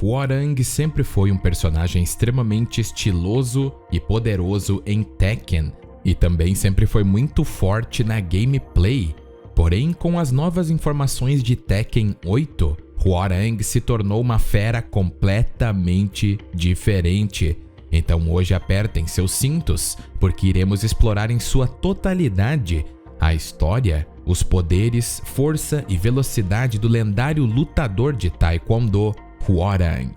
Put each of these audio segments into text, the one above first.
Hwoarang sempre foi um personagem extremamente estiloso e poderoso em Tekken, e também sempre foi muito forte na gameplay. Porém, com as novas informações de Tekken 8, Hwoarang se tornou uma fera completamente diferente. Então hoje apertem seus cintos, porque iremos explorar em sua totalidade a história, os poderes, força e velocidade do lendário lutador de Taekwondo, Hwoarang.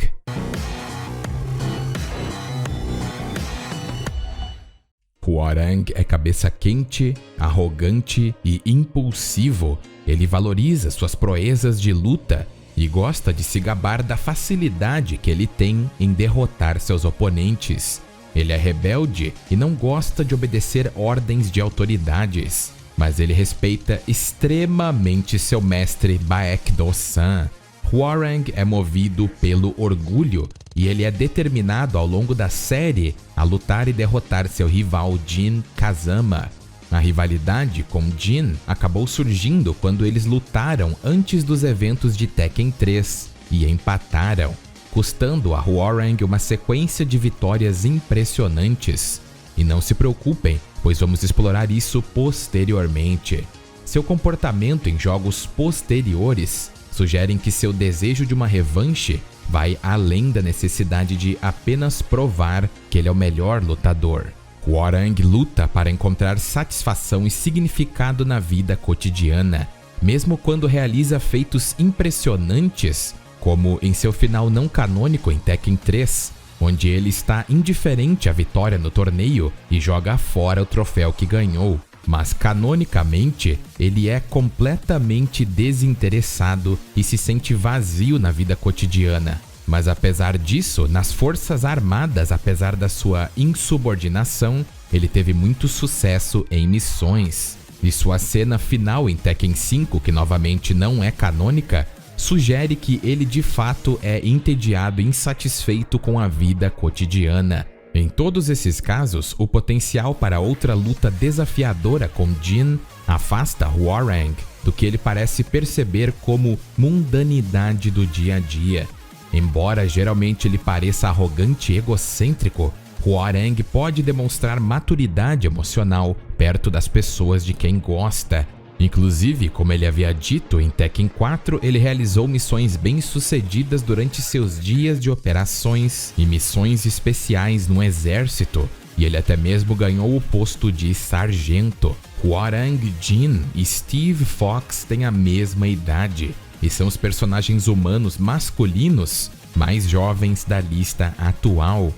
Hwoarang é cabeça quente, arrogante e impulsivo. Ele valoriza suas proezas de luta e gosta de se gabar da facilidade que ele tem em derrotar seus oponentes. Ele é rebelde e não gosta de obedecer ordens de autoridades, mas ele respeita extremamente seu mestre Baekdo-san. Hwoarang é movido pelo orgulho e ele é determinado ao longo da série a lutar e derrotar seu rival Jin Kazama. A rivalidade com Jin acabou surgindo quando eles lutaram antes dos eventos de Tekken 3 e empataram, custando a Hwoarang uma sequência de vitórias impressionantes. E não se preocupem, pois vamos explorar isso posteriormente. Seu comportamento em jogos posteriores sugerem que seu desejo de uma revanche vai além da necessidade de apenas provar que ele é o melhor lutador. Hwoarang luta para encontrar satisfação e significado na vida cotidiana, mesmo quando realiza feitos impressionantes, como em seu final não canônico em Tekken 3, onde ele está indiferente à vitória no torneio e joga fora o troféu que ganhou. Mas canonicamente, ele é completamente desinteressado e se sente vazio na vida cotidiana. Mas apesar disso, nas Forças Armadas, apesar da sua insubordinação, ele teve muito sucesso em missões. E sua cena final em Tekken 5, que novamente não é canônica, sugere que ele de fato é entediado e insatisfeito com a vida cotidiana. Em todos esses casos, o potencial para outra luta desafiadora com Jin afasta Hwoarang do que ele parece perceber como mundanidade do dia a dia. Embora geralmente ele pareça arrogante e egocêntrico, Hwoarang pode demonstrar maturidade emocional perto das pessoas de quem gosta. Inclusive, como ele havia dito, em Tekken 4 ele realizou missões bem-sucedidas durante seus dias de operações e missões especiais no exército, e ele até mesmo ganhou o posto de sargento. Hwoarang, Jin e Steve Fox têm a mesma idade e são os personagens humanos masculinos mais jovens da lista atual.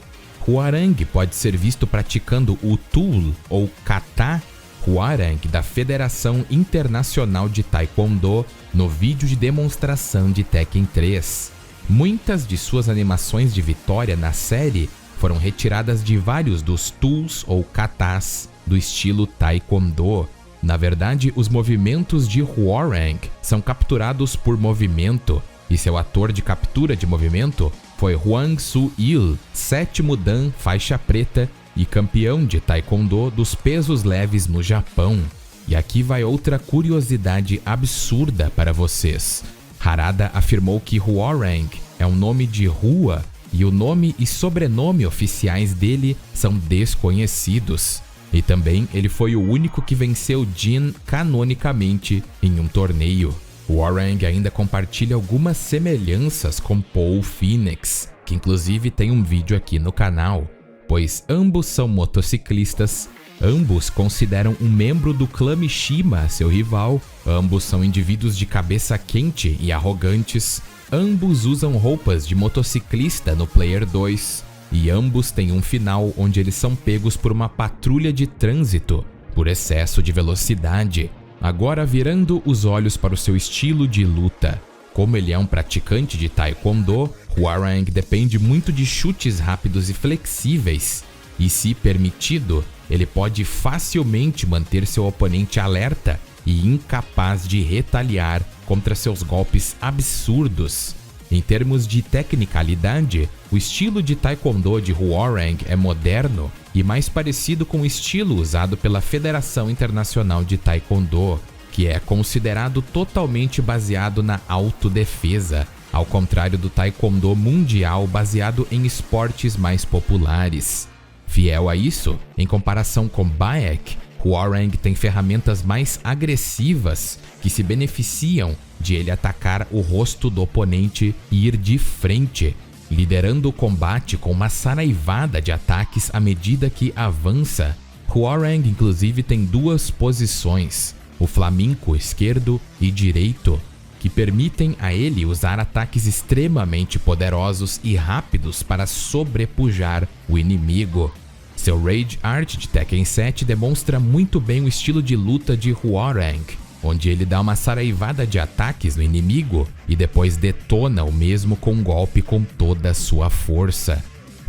Hwoarang pode ser visto praticando o Tool ou Kata Hwoarang da Federação Internacional de Taekwondo no vídeo de demonstração de Tekken 3. Muitas de suas animações de vitória na série foram retiradas de vários dos Tools ou Katas do estilo Taekwondo. Na verdade, os movimentos de Hwoarang são capturados por movimento, e seu ator de captura de movimento foi Hwang Soo-il, 7º Dan faixa preta e campeão de Taekwondo dos pesos leves no Japão. E aqui vai outra curiosidade absurda para vocês. Harada afirmou que Hwoarang é um nome de rua e o nome e sobrenome oficiais dele são desconhecidos. E também ele foi o único que venceu Jin canonicamente em um torneio. Hwoarang ainda compartilha algumas semelhanças com Paul Phoenix, que inclusive tem um vídeo aqui no canal, pois ambos são motociclistas, ambos consideram um membro do clã Mishima seu rival, ambos são indivíduos de cabeça quente e arrogantes, ambos usam roupas de motociclista no Player 2, e ambos têm um final onde eles são pegos por uma patrulha de trânsito por excesso de velocidade. Agora, virando os olhos para o seu estilo de luta. Como ele é um praticante de Taekwondo, Hwoarang depende muito de chutes rápidos e flexíveis, e se permitido, ele pode facilmente manter seu oponente alerta e incapaz de retaliar contra seus golpes absurdos. Em termos de tecnicalidade, o estilo de Taekwondo de Hwoarang é moderno e mais parecido com o estilo usado pela Federação Internacional de Taekwondo, que é considerado totalmente baseado na autodefesa. ao contrário do Taekwondo mundial baseado em esportes mais populares. Fiel a isso, em comparação com Baek, Hwoarang tem ferramentas mais agressivas que se beneficiam de ele atacar o rosto do oponente e ir de frente, liderando o combate com uma saraivada de ataques à medida que avança. Hwoarang inclusive tem duas posições, o flamenco esquerdo e direito, que permitem a ele usar ataques extremamente poderosos e rápidos para sobrepujar o inimigo. Seu Rage Art de Tekken 7 demonstra muito bem o estilo de luta de Hwoarang, onde ele dá uma saraivada de ataques no inimigo e depois detona o mesmo com um golpe com toda a sua força.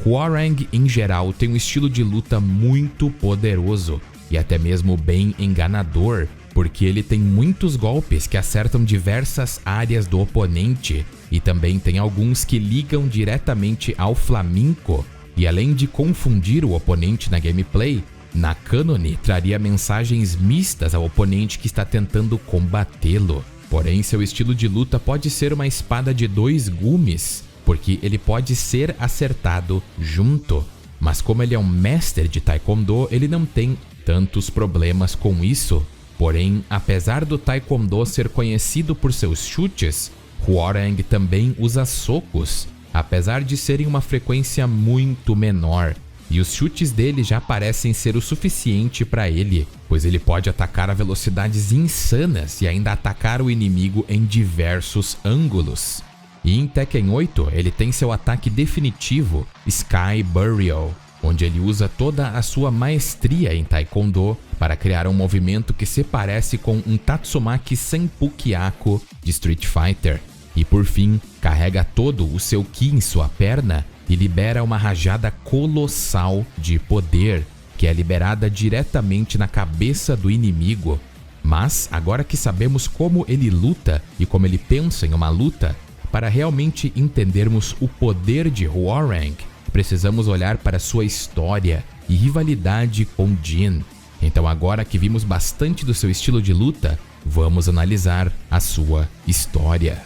Hwoarang, em geral, tem um estilo de luta muito poderoso e até mesmo bem enganador, porque ele tem muitos golpes que acertam diversas áreas do oponente e também tem alguns que ligam diretamente ao flamenco. E além de confundir o oponente na gameplay, na cânone traria mensagens mistas ao oponente que está tentando combatê-lo. Porém, seu estilo de luta pode ser uma espada de dois gumes, porque ele pode ser acertado junto. Mas como ele é um mestre de Taekwondo, ele não tem tantos problemas com isso. Porém, apesar do Taekwondo ser conhecido por seus chutes, Hwoarang também usa socos, apesar de serem uma frequência muito menor, e os chutes dele já parecem ser o suficiente para ele, pois ele pode atacar a velocidades insanas e ainda atacar o inimigo em diversos ângulos. E em Tekken 8 ele tem seu ataque definitivo, Sky Burial, onde ele usa toda a sua maestria em Taekwondo para criar um movimento que se parece com um Tatsumaki Senpu Kyaku de Street Fighter. E por fim, carrega todo o seu ki em sua perna e libera uma rajada colossal de poder, que é liberada diretamente na cabeça do inimigo. Mas, agora que sabemos como ele luta e como ele pensa em uma luta, para realmente entendermos o poder de Hwoarang, precisamos olhar para sua história e rivalidade com Jin. Então agora que vimos bastante do seu estilo de luta, vamos analisar a sua história.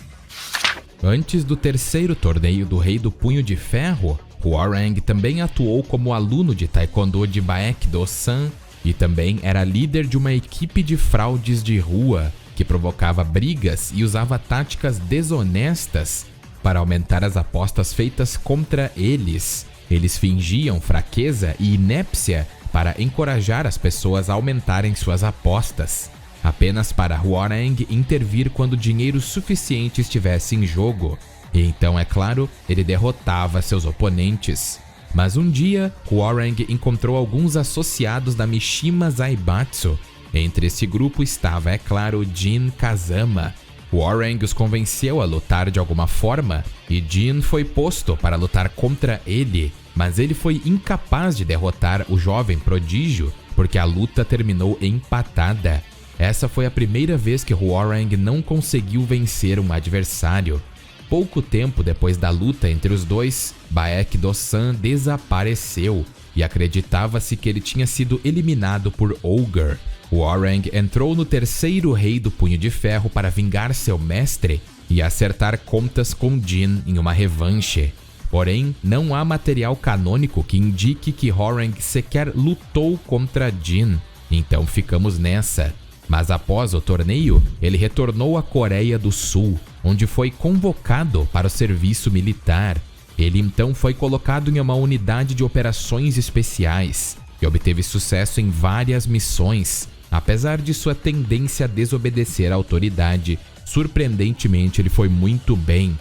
Antes do terceiro torneio do Rei do Punho de Ferro, Hwoarang também atuou como aluno de Taekwondo de Baek Do-san e também era líder de uma equipe de fraudes de rua que provocava brigas e usava táticas desonestas para aumentar as apostas feitas contra eles. Eles fingiam fraqueza e inépcia para encorajar as pessoas a aumentarem suas apostas, apenas para Hwoarang intervir quando dinheiro suficiente estivesse em jogo. E então, é claro, ele derrotava seus oponentes. Mas um dia, Hwoarang encontrou alguns associados da Mishima Zaibatsu. Entre esse grupo estava, é claro, Jin Kazama. Hwoarang os convenceu a lutar de alguma forma e Jin foi posto para lutar contra ele, mas ele foi incapaz de derrotar o jovem prodígio porque a luta terminou empatada. Essa foi a primeira vez que Hwoarang não conseguiu vencer um adversário. Pouco tempo depois da luta entre os dois, Baek Do-san desapareceu e acreditava-se que ele tinha sido eliminado por Ogre. Hwoarang entrou no terceiro Rei do Punho de Ferro para vingar seu mestre e acertar contas com Jin em uma revanche. Porém, não há material canônico que indique que Hwoarang sequer lutou contra Jin, então ficamos nessa. Mas após o torneio, ele retornou à Coreia do Sul, onde foi convocado para o serviço militar. Ele então foi colocado em uma unidade de operações especiais e obteve sucesso em várias missões. Apesar de sua tendência a desobedecer à autoridade, surpreendentemente ele foi muito bem.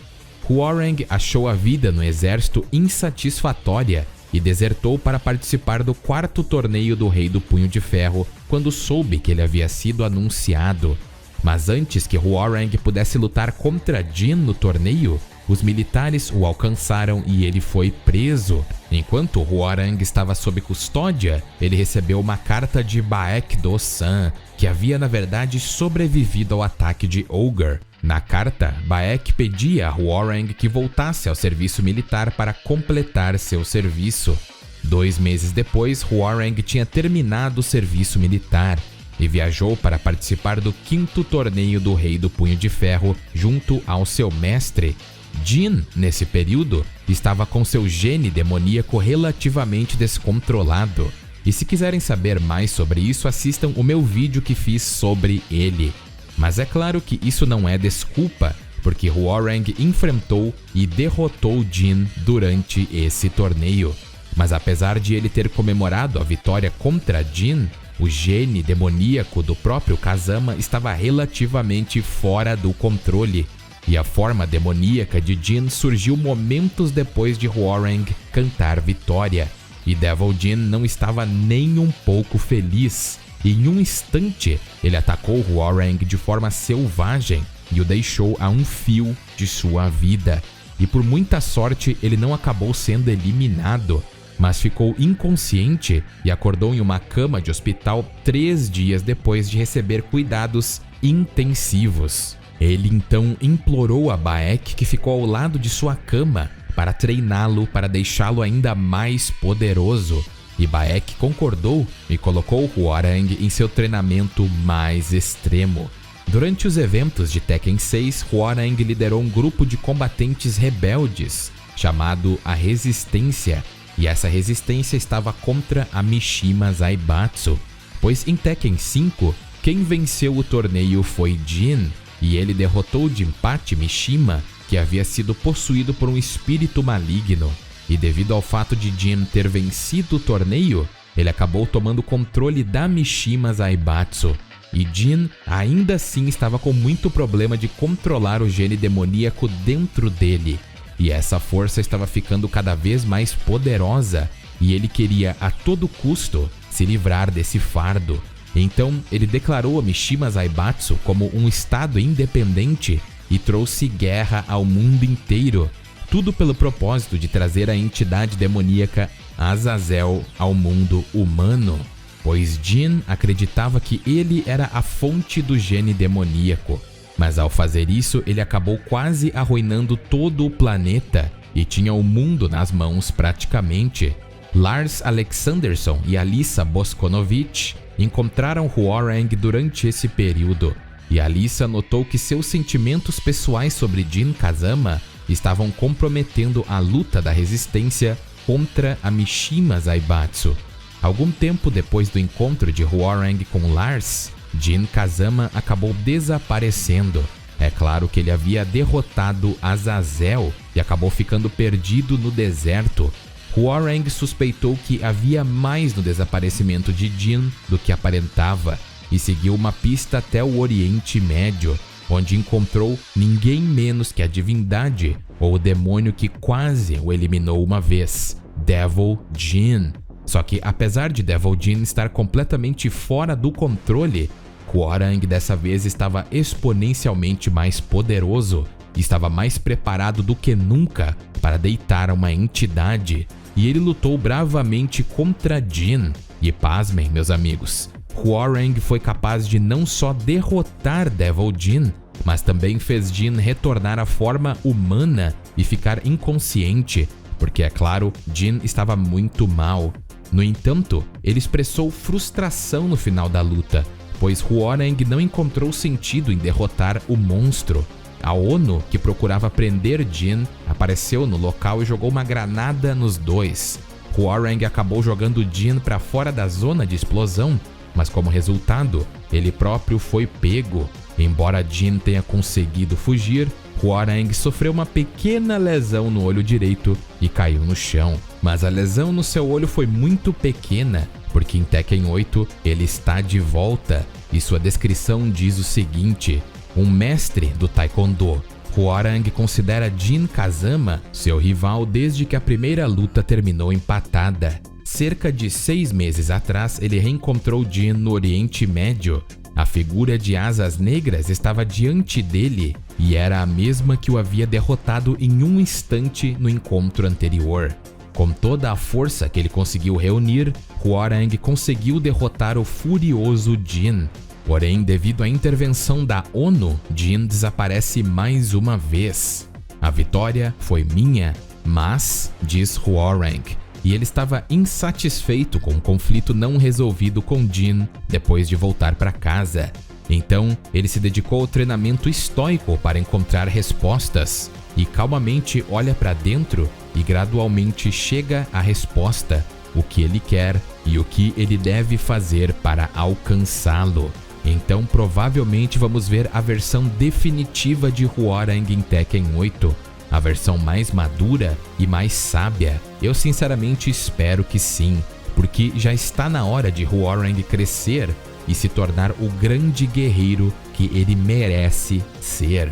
Hwoarang achou a vida no exército insatisfatória e desertou para participar do quarto torneio do Rei do Punho de Ferro quando soube que ele havia sido anunciado. Mas antes que Hwoarang pudesse lutar contra Jin no torneio, os militares o alcançaram e ele foi preso. Enquanto Hwoarang estava sob custódia, ele recebeu uma carta de Baek Do-san, que havia na verdade sobrevivido ao ataque de Ogre. Na carta, Baek pedia a Hwoarang que voltasse ao serviço militar para completar seu serviço. 2 meses depois, Hwoarang tinha terminado o serviço militar e viajou para participar do 5º torneio do Rei do Punho de Ferro junto ao seu mestre. Jin, nesse período, estava com seu gene demoníaco relativamente descontrolado. E se quiserem saber mais sobre isso, assistam o meu vídeo que fiz sobre ele. Mas é claro que isso não é desculpa, porque Hwoarang enfrentou e derrotou Jin durante esse torneio. Mas apesar de ele ter comemorado a vitória contra Jin, o gene demoníaco do próprio Kazama estava relativamente fora do controle. E a forma demoníaca de Jin surgiu momentos depois de Hwoarang cantar vitória. E Devil Jin não estava nem um pouco feliz. E em um instante, ele atacou Hwoarang de forma selvagem e o deixou a um fio de sua vida. E por muita sorte, ele não acabou sendo eliminado, mas ficou inconsciente e acordou em uma cama de hospital 3 dias depois de receber cuidados intensivos. Ele então implorou a Baek, que ficou ao lado de sua cama, para treiná-lo para deixá-lo ainda mais poderoso. E Baek concordou e colocou Hwoarang em seu treinamento mais extremo. Durante os eventos de Tekken 6, Hwoarang liderou um grupo de combatentes rebeldes, chamado a Resistência, e essa resistência estava contra a Mishima Zaibatsu, pois em Tekken 5, quem venceu o torneio foi Jin, e ele derrotou de empate Mishima, que havia sido possuído por um espírito maligno. E devido ao fato de Jin ter vencido o torneio, ele acabou tomando controle da Mishima Zaibatsu. E Jin ainda assim estava com muito problema de controlar o gene demoníaco dentro dele. E essa força estava ficando cada vez mais poderosa, e ele queria a todo custo se livrar desse fardo. Então ele declarou a Mishima Zaibatsu como um estado independente e trouxe guerra ao mundo inteiro, tudo pelo propósito de trazer a entidade demoníaca Azazel ao mundo humano, pois Jin acreditava que ele era a fonte do gene demoníaco. Mas ao fazer isso, ele acabou quase arruinando todo o planeta e tinha o mundo nas mãos praticamente. Lars Alexanderson e Alissa Boskonovich encontraram Hwoarang durante esse período, e Alissa notou que seus sentimentos pessoais sobre Jin Kazama estavam comprometendo a luta da resistência contra a Mishima Zaibatsu. Algum tempo depois do encontro de Hwoarang com Lars, Jin Kazama acabou desaparecendo. É claro que ele havia derrotado Azazel e acabou ficando perdido no deserto. Hwoarang suspeitou que havia mais no desaparecimento de Jin do que aparentava e seguiu uma pista até o Oriente Médio, onde encontrou ninguém menos que a divindade ou o demônio que quase o eliminou uma vez, Devil Jin. Só que apesar de Devil Jin estar completamente fora do controle, Hwoarang dessa vez estava exponencialmente mais poderoso e estava mais preparado do que nunca para deitar uma entidade, e ele lutou bravamente contra Jin. E pasmem, meus amigos, Hwoarang foi capaz de não só derrotar Devil Jin, mas também fez Jin retornar à forma humana e ficar inconsciente, porque é claro, Jin estava muito mal. No entanto, ele expressou frustração no final da luta, pois Hwoarang não encontrou sentido em derrotar o monstro. A ONU, que procurava prender Jin, apareceu no local e jogou uma granada nos dois. Hwoarang acabou jogando Jin para fora da zona de explosão, mas como resultado, ele próprio foi pego. Embora Jin tenha conseguido fugir, Hwoarang sofreu uma pequena lesão no olho direito e caiu no chão. Mas a lesão no seu olho foi muito pequena, porque em Tekken 8 ele está de volta, e sua descrição diz o seguinte: um mestre do Taekwondo. Hwoarang considera Jin Kazama seu rival desde que a primeira luta terminou empatada. Cerca de 6 meses atrás, ele reencontrou Jin no Oriente Médio. A figura de asas negras estava diante dele e era a mesma que o havia derrotado em um instante no encontro anterior. Com toda a força que ele conseguiu reunir, Hwoarang conseguiu derrotar o furioso Jin. Porém, devido à intervenção da ONU, Jin desaparece mais uma vez. A vitória foi minha, mas, diz Hwoarang, e ele estava insatisfeito com o conflito não resolvido com Jin depois de voltar para casa. Então, ele se dedicou ao treinamento estoico para encontrar respostas. e calmamente olha para dentro e gradualmente chega à resposta, o que ele quer e o que ele deve fazer para alcançá-lo. Então provavelmente vamos ver a versão definitiva de Hwoarang em Tekken 8, a versão mais madura e mais sábia. Eu sinceramente espero que sim, porque já está na hora de Hwoarang crescer e se tornar o grande guerreiro que ele merece ser.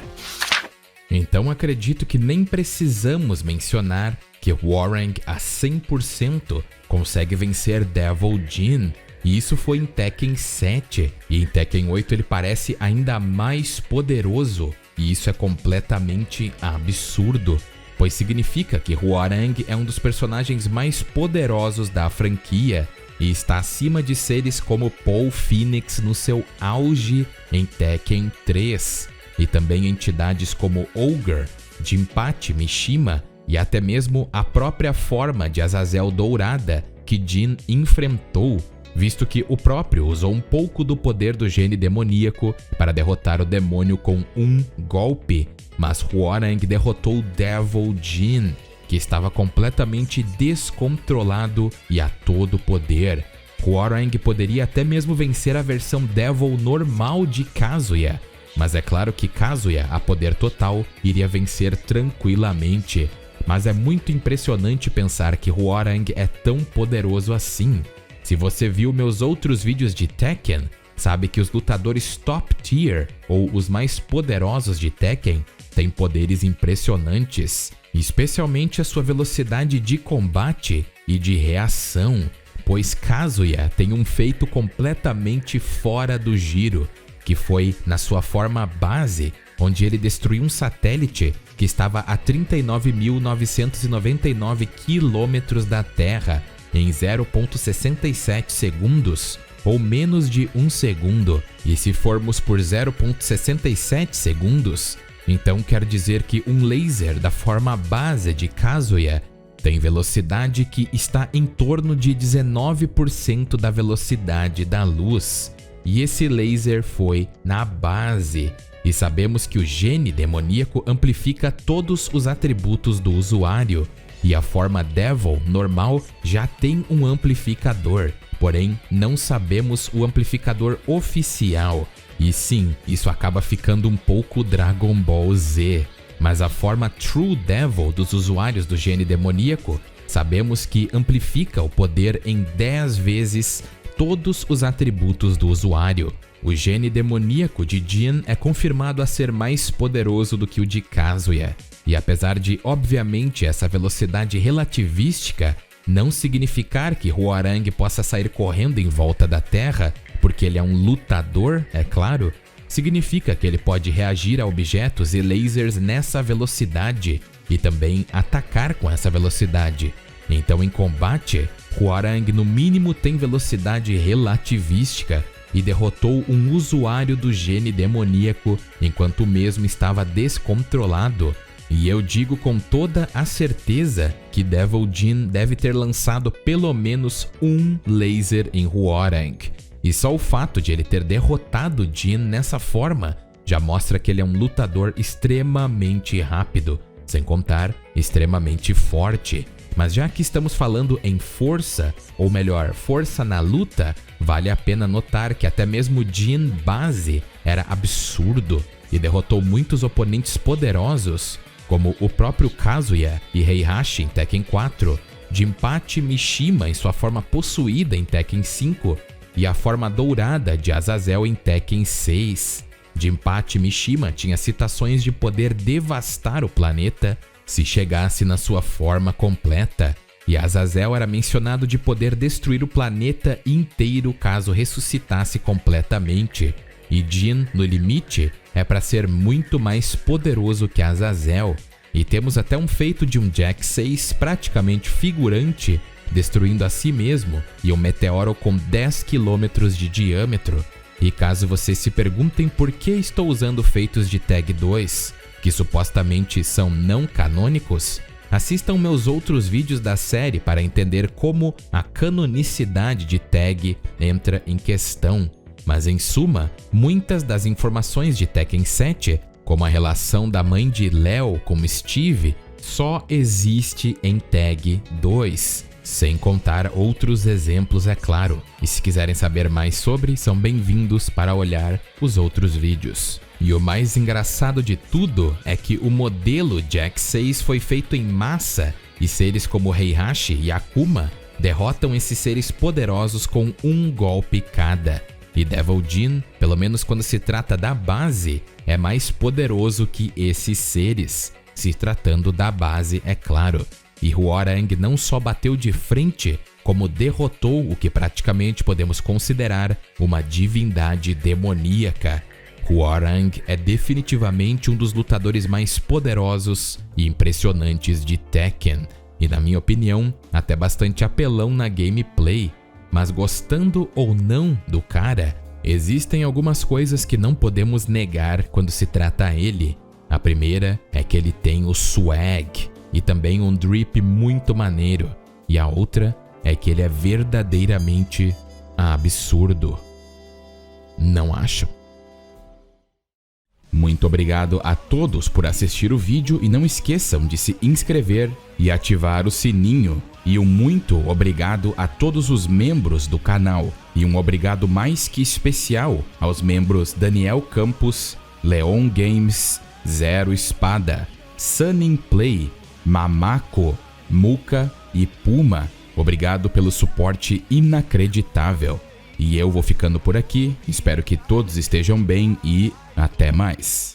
Então acredito que nem precisamos mencionar que Hwoarang a 100% consegue vencer Devil Jin, e isso foi em Tekken 7, e em Tekken 8 ele parece ainda mais poderoso, e isso é completamente absurdo, pois significa que Hwoarang é um dos personagens mais poderosos da franquia, e está acima de seres como Paul Phoenix no seu auge em Tekken 3, e também entidades como Ogre, Jinpachi Mishima e até mesmo a própria forma de Azazel dourada que Jin enfrentou, visto que o próprio usou um pouco do poder do gene demoníaco para derrotar o demônio com um golpe, mas Hwoarang derrotou Devil Jin, que estava completamente descontrolado e a todo poder. Hwoarang poderia até mesmo vencer a versão Devil normal de Kazuya, mas é claro que Kazuya, a poder total, iria vencer tranquilamente. Mas é muito impressionante pensar que Hwoarang é tão poderoso assim. Se você viu meus outros vídeos de Tekken, sabe que os lutadores top tier, ou os mais poderosos de Tekken, têm poderes impressionantes, especialmente a sua velocidade de combate e de reação, pois Kazuya tem um feito completamente fora do giro, que foi na sua forma base, onde ele destruiu um satélite que estava a 39.999 quilômetros da Terra em 0,67 segundos, ou menos de um segundo. E se formos por 0,67 segundos, então quer dizer que um laser da forma base de Kazuya tem velocidade que está em torno de 19% da velocidade da luz. E esse laser foi na base. E sabemos que o gene demoníaco amplifica todos os atributos do usuário, e a forma Devil normal já tem um amplificador, porém não sabemos o amplificador oficial. E sim, isso acaba ficando um pouco Dragon Ball Z. Mas a forma True Devil dos usuários do gene demoníaco, sabemos que amplifica o poder em 10 vezes todos os atributos do usuário. O gene demoníaco de Jin é confirmado a ser mais poderoso do que o de Kazuya. E apesar de, obviamente, essa velocidade relativística não significar que Hwoarang possa sair correndo em volta da Terra, porque ele é um lutador, é claro, significa que ele pode reagir a objetos e lasers nessa velocidade e também atacar com essa velocidade. Então, em combate, Hwoarang no mínimo tem velocidade relativística e derrotou um usuário do gene demoníaco enquanto o mesmo estava descontrolado. E eu digo com toda a certeza que Devil Jin deve ter lançado pelo menos um laser em Hwoarang. E só o fato de ele ter derrotado Jin nessa forma já mostra que ele é um lutador extremamente rápido, sem contar extremamente forte. Mas já que estamos falando em força, ou melhor, força na luta, vale a pena notar que até mesmo Jin base era absurdo e derrotou muitos oponentes poderosos, como o próprio Kazuya e Heihachi em Tekken 4, Jinpachi Mishima em sua forma possuída em Tekken 5 e a forma dourada de Azazel em Tekken 6. Jinpachi Mishima tinha citações de poder devastar o planeta se chegasse na sua forma completa, e Azazel era mencionado de poder destruir o planeta inteiro caso ressuscitasse completamente. E Jin, no limite, é para ser muito mais poderoso que Azazel, e temos até um feito de um Jack 6 praticamente figurante, destruindo a si mesmo, e um meteoro com 10 km de diâmetro. E caso vocês se perguntem por que estou usando feitos de Tag 2, que supostamente são não canônicos, assistam meus outros vídeos da série para entender como a canonicidade de Tag entra em questão. Mas em suma, muitas das informações de Tekken 7 como a relação da mãe de Léo com Steve, só existe em Tag 2, sem contar outros exemplos, é claro. E se quiserem saber mais sobre, são bem-vindos para olhar os outros vídeos. E o mais engraçado de tudo é que o modelo Jack 6 foi feito em massa e seres como Heihachi e Akuma derrotam esses seres poderosos com um golpe cada. E Devil Jin, pelo menos quando se trata da base, é mais poderoso que esses seres, se tratando da base, é claro. E Hwoarang não só bateu de frente, como derrotou o que praticamente podemos considerar uma divindade demoníaca. Hwoarang é definitivamente um dos lutadores mais poderosos e impressionantes de Tekken, e na minha opinião, até bastante apelão na gameplay. Mas gostando ou não do cara, existem algumas coisas que não podemos negar quando se trata a ele. A primeira é que ele tem o swag e também um drip muito maneiro. E a outra é que ele é verdadeiramente absurdo. Não acham? Muito obrigado a todos por assistir o vídeo e não esqueçam de se inscrever e ativar o sininho. E um muito obrigado a todos os membros do canal. E um obrigado mais que especial aos membros Daniel Campos, Leon Games, Zero Espada, Sunning Play, Mamako, Muka e Puma. Obrigado pelo suporte inacreditável. E eu vou ficando por aqui, espero que todos estejam bem e até mais.